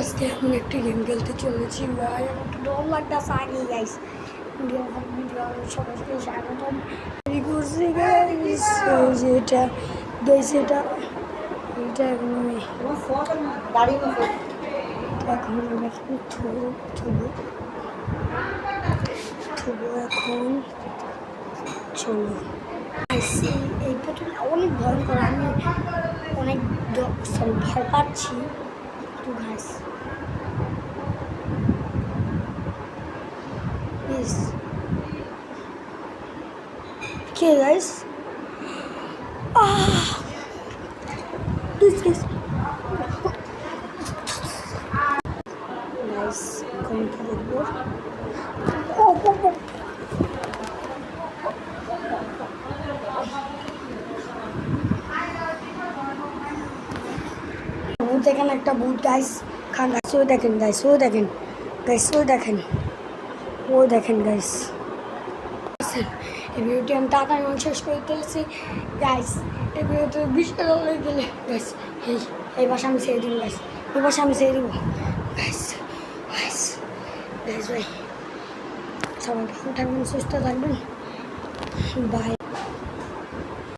আজকে এমন একটা গেম খেলতে চলেছি ভাই, আমার তো ডর লাগতেছে আগে গাইস। সবাইকে স্বাগতম করছি গাইস। যে এটা গাইস, এটা এখন আমি এখন থুবো এখন চলো। এই পেট্রোল অনেক ভয়ঙ্কর, আমি অনেক ভয় পাচ্ছি তো guys. Yes. Okay, guys. This is. Guys, come to the door. Oh. ভূত দেখেন, একটা ভূত গাইস। খান গাইস, ও দেখেন গাইস, ও দেখেন গাইস, ও দেখেন, ও দেখেন গাইস। এই ভিডিওটি আমি তাড়াতাড়ি শেষ করে দিতেছি গাইস। এই ভিডিওতে 20টা হয়ে গেলে গাইস, এই বাসা আমি ছেড়ে দিব গাইস, এই বাসা আমি ছেড়ে দিব গাইস। গাইস গাইস ভাই, সবাই ভালো থাকবেন, সুস্থ থাকবেন, বাই।